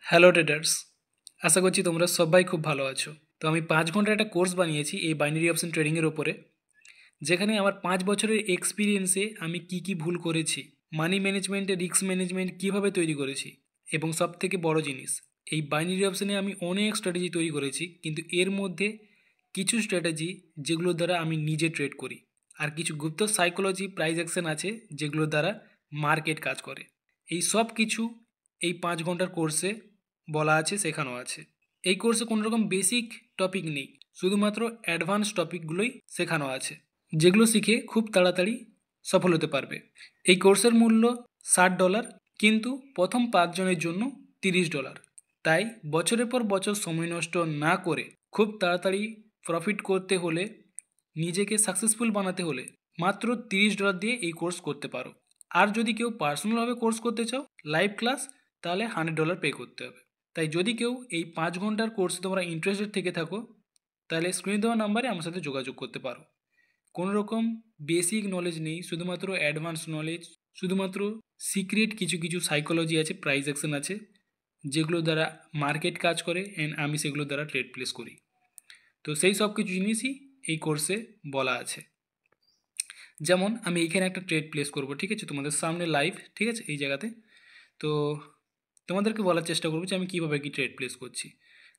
Hello traders, আশা করছি তোমরা সবাই খুব ভালো আছো। তো আমি 5 ঘন্টার একটা কোর্স বানিয়েছি এই বাইনারি অপশন ট্রেডিংয়ের ওপরে, যেখানে আমার 5 বছরের এক্সপিরিয়েন্সে আমি কি কি ভুল করেছি, মানি ম্যানেজমেন্টে রিস্ক ম্যানেজমেন্ট কীভাবে তৈরি করেছি, এবং সব থেকে বড় জিনিস, এই বাইনারি অপশানে আমি অনেক স্ট্র্যাটেজি তৈরি করেছি, কিন্তু এর মধ্যে কিছু স্ট্র্যাটেজি যেগুলোর দ্বারা আমি নিজে ট্রেড করি, আর কিছু গুপ্ত সাইকোলজি প্রাইস অ্যাকশন আছে যেগুলোর দ্বারা মার্কেট কাজ করে। এই সব কিছু এই 5 ঘন্টার কোর্সে বলা আছে, শেখানো আছে। এই কোর্সে কোনো রকম বেসিক টপিক নেই, শুধুমাত্র অ্যাডভান্স টপিকগুলোই শেখানো আছে, যেগুলো শিখে খুব তাড়াতাড়ি সফল হতে পারবে। এই কোর্সের মূল্য $60, কিন্তু প্রথম 5 জনের জন্য $30। তাই বছরের পর বছর সময় নষ্ট না করে খুব তাড়াতাড়ি প্রফিট করতে হলে, নিজেকে সাকসেসফুল বানাতে হলে মাত্র $30 দিয়ে এই কোর্স করতে পারো। আর যদি কেউ পার্সোনালভাবে কোর্স করতে চাও, লাইভ ক্লাস, তাহলে $100 পে করতে হবে। তাই যদি কেউ এই 5 ঘন্টার কোর্সে তোমরা ইন্টারেস্টেড থেকে থাকো, তাহলে স্ক্রিনে দেওয়া নাম্বারে আমার সাথে যোগাযোগ করতে পারো। কোনো রকম বেসিক নলেজ নেই, শুধুমাত্র অ্যাডভান্স নলেজ, শুধুমাত্র সিক্রেট কিছু কিছু সাইকোলজি আছে, প্রাইস অ্যাকশন আছে, যেগুলো দ্বারা মার্কেট কাজ করে অ্যান্ড আমি সেগুলো দ্বারা ট্রেড প্লেস করি। তো সেই সব কিছু জিনিসই এই কোর্সে বলা আছে। যেমন আমি এইখানে একটা ট্রেড প্লেস করব, ঠিক আছে, তোমাদের সামনে লাইভ, ঠিক আছে, এই জায়গাতে। তো তোমাদেরকে বলার চেষ্টা করবো যে আমি কীভাবে কি ট্রেড প্লেস করছি,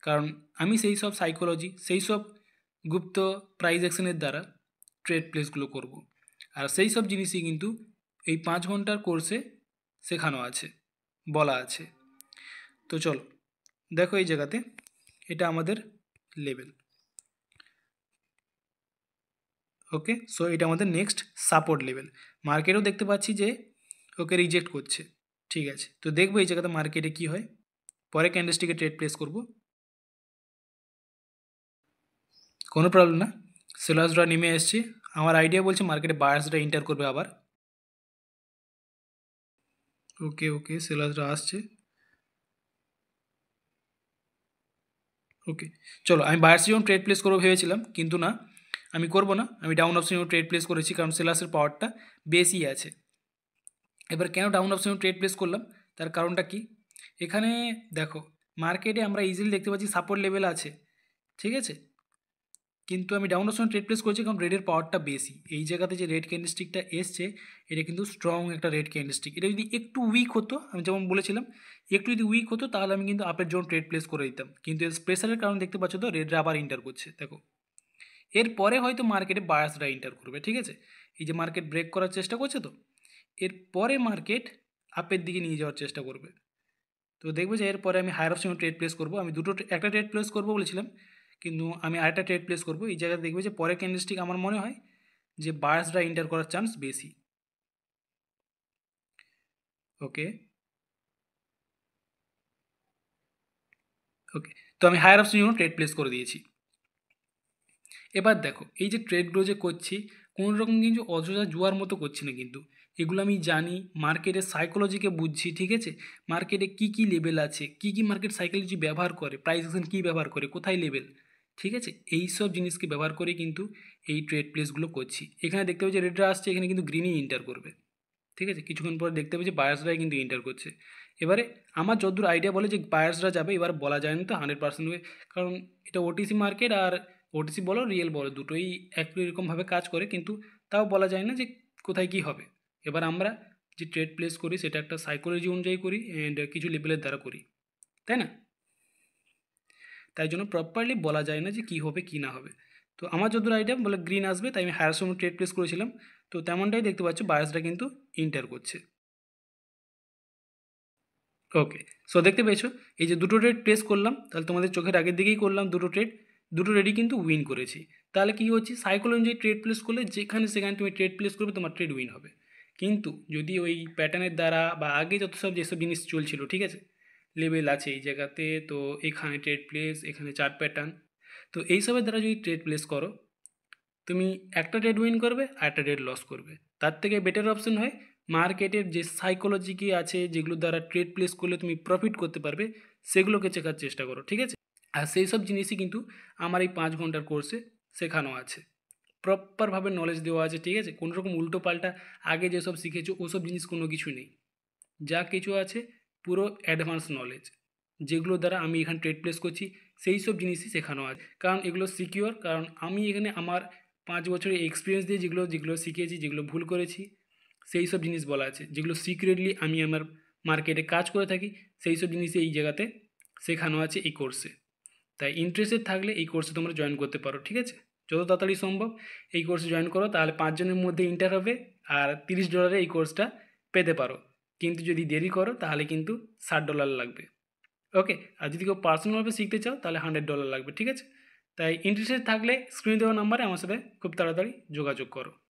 কারণ আমি সেই সব সাইকোলজি, সেই সব গুপ্ত প্রাইস অ্যাকশনের দ্বারা ট্রেড প্লেসগুলো করব। আর সেই সব জিনিসই কিন্তু এই 5 ঘন্টার কোর্সে শেখানো আছে, বলা আছে। তো চলো দেখো, এই জায়গাতে এটা আমাদের লেভেল। ওকে, সো এটা আমাদের নেক্সট সাপোর্ট লেভেল। মার্কেটও দেখতে পাচ্ছি যে ওকে রিজেক্ট করছে, ঠিক আছে। তো দেখবো এই জায়গাতে মার্কেটে কি হয়, পরে ক্যান্ডেলস্টিকে ট্রেড প্লেস করব, কোনো প্রবলেম না। সেলার্সরা নেমে এসছে, আমার আইডিয়া বলছে মার্কেটে বায়ার্সরা এন্টার করবে আবার। ওকে ওকে, সেলার্সরা আসছে। ওকে, চলো, আমি বায়ার্সে যখন ট্রেড প্লেস করবো ভেবেছিলাম, কিন্তু না, আমি করব না। আমি ডাউন অপশনে ট্রেড প্লেস করেছি, কারণ সেলার্সের পাওয়ারটা বেশি আছে। এবার কেন ডাউন অপশনে ট্রেড প্লেস করলাম, তার কারণটা কি? এখানে দেখো, মার্কেটে আমরা ইজিলি দেখতে পাচ্ছি সাপোর্ট লেভেল আছে, ঠিক আছে, কিন্তু আমি ডাউন অপশনে ট্রেড প্লেস করছি কারণ রেডের পাওয়ারটা বেশি। এই জায়গাতে যে রেড ক্যান্ডেলস্টিকটা এসছে, এটা কিন্তু স্ট্রং একটা রেড ক্যান্ডেলস্টিক। এটা যদি একটু উইক হতো, আমি যেমন বলেছিলাম, একটু যদি উইক হতো, তাহলে আমি কিন্তু আপের জন্য ট্রেড প্লেস করে দিতাম, কিন্তু এর প্রেসারের কারণে দেখতে পাচ্ছ তো রেডরা আবার ইন্টার করছে। দেখো, এরপরে হয়তো মার্কেটে বায়ার্সরা ইন্টার করবে, ঠিক আছে। এই যে মার্কেট ব্রেক করার চেষ্টা করছে, তো এরপরে মার্কেট আপের দিকে নিয়ে যাওয়ার চেষ্টা করবে। তো দেখবো যে এরপরে আমি হায়ার অপশনে ট্রেড প্লেস করবো। আমি একটা ট্রেড প্লেস করবো বলেছিলাম, কিন্তু আমি আরেকটা ট্রেড প্লেস করবো। এই জায়গায় দেখবে যে পরের ক্যান্ডেলস্টিক আমার মনে হয় যে বায়ার্সরা এন্টার করার চান্স বেশি। ওকে ওকে, তো আমি হায়ার অপশনের জন্য ট্রেড প্লেস করে দিয়েছি। এবার দেখো, এই যে ট্রেডগুলো যে করছি, কোনো রকম কিন্তু অযথা জুয়ার মতো করছি না, কিন্তু এগুলো আমি জানি, মার্কেটের সাইকোলজিকে বুঝছি, ঠিক আছে। মার্কেটে কি কি লেভেল আছে, কি কি মার্কেট সাইকোলজি ব্যবহার করে, প্রাইস অ্যাকশন কী ব্যবহার করে, কোথায় লেভেল, ঠিক আছে, এই সব জিনিসকে ব্যবহার করে কিন্তু এই ট্রেড প্লেসগুলো করছি। এখানে দেখতে পাচ্ছি রেডরা আসছে, এখানে কিন্তু গ্রিনই এন্টার করবে, ঠিক আছে। কিছুক্ষণ পর দেখতে পাচ্ছি বায়ার্সরাই কিন্তু এন্টার করছে। এবারে আমার যতদূর আইডিয়া বলে যে বায়ার্সরা যাবে, এবার বলা যায় না তো 100%, কারণ এটা ওটিসি মার্কেট, আর ওটিসি বলো রিয়েল বলো, দুটোই একই রকমভাবে কাজ করে, কিন্তু তাও বলা যায় না যে কোথায় কী হবে। এবার আমরা যে ট্রেড প্লেস করি সেটা একটা সাইকোলজি অনুযায়ী করি অ্যান্ড কিছু লেভেলের দ্বারা করি, তাই না? তাই জন্য প্রপারলি বলা যায় না যে কী হবে কী না হবে। তো আমার যতদূর আইডিয়া বলে গ্রিন আসবে, তাই আমি হায়ার সময় ট্রেড প্লেস করেছিলাম। তো তেমনটাই দেখতে পাচ্ছ, বায়ার্সরা কিন্তু ইন্টার করছে। ওকে, সো দেখতে পেয়েছো, এই যে দুটো ট্রেড প্লেস করলাম, তাহলে তোমাদের চোখের আগের দিকেই করলাম দুটো ট্রেড, দুটো রেডি কিন্তু উইন করেছি। তাহলে কী হচ্ছে, সাইকেল অনুযায়ী ট্রেড প্লেস করলে যেখানে সেখানে তুমি ট্রেড প্লেস করবে, তোমার ট্রেড উইন হবে। কিন্তু যদি ওই প্যাটার্নের দ্বারা বা আগে যত সব যেসব জিনিস চলছিল, ঠিক আছে, লেভেল আছে এই জায়গাতে, তো এখানে ট্রেড প্লেস, এখানে চার্ট প্যাটার্ন, তো এইসবের দ্বারা যদি ট্রেড প্লেস করো, তুমি একটা ট্রেড উইন করবে আর একটা ট্রেড লস করবে। তার থেকে বেটার অপশন হয় মার্কেটের যে সাইকোলজি কি আছে, যেগুলোর দ্বারা ট্রেড প্লেস করলে তুমি প্রফিট করতে পারবে, সেগুলোকে শেখার চেষ্টা করো, ঠিক আছে। আর সেই সব জিনিসই কিন্তু আমার এই 5 ঘন্টার কোর্সে শেখানো আছে, প্রপারভাবে নলেজ দেওয়া আছে, ঠিক আছে। কোনো রকম উল্টো পাল্টা আগে যেসব শিখেছো ওসব জিনিস কোনো কিছু নেই, যা কিছু আছে পুরো অ্যাডভান্স নলেজ। যেগুলো দ্বারা আমি এখানে ট্রেড প্লেস করছি সেই সব জিনিসই শেখানো আছে, কারণ এগুলো সিকিওর। কারণ আমি এখানে আমার 5 বছরের এক্সপিরিয়েন্স দিয়ে যেগুলো শিখেছি, যেগুলো ভুল করেছি সেই সব জিনিস বলা আছে, যেগুলো সিক্রেটলি আমি আমার মার্কেটে কাজ করে থাকি সেই সব জিনিসই এই জায়গাতে শেখানো আছে এই কোর্সে। তাই ইন্টারেস্টেড থাকলে এই কোর্সে তোমরা জয়েন করতে পারো, ঠিক আছে? যত তাড়াতাড়ি সম্ভব এই কোর্সে জয়েন করো, তাহলে 5 জনের মধ্যে ইন্টার হবে আর $30 এই কোর্সটা পেতে পারো। কিন্তু যদি দেরি করো তাহলে কিন্তু $60 লাগবে। ওকে, আর যদি কেউ পার্সোনালভাবে শিখতে চাও তাহলে $100 লাগবে, ঠিক আছে? তাই ইন্টারেস্টেড থাকলে স্ক্রিনে দেওয়া নাম্বারে আমার সাথে খুব তাড়াতাড়ি যোগাযোগ করো।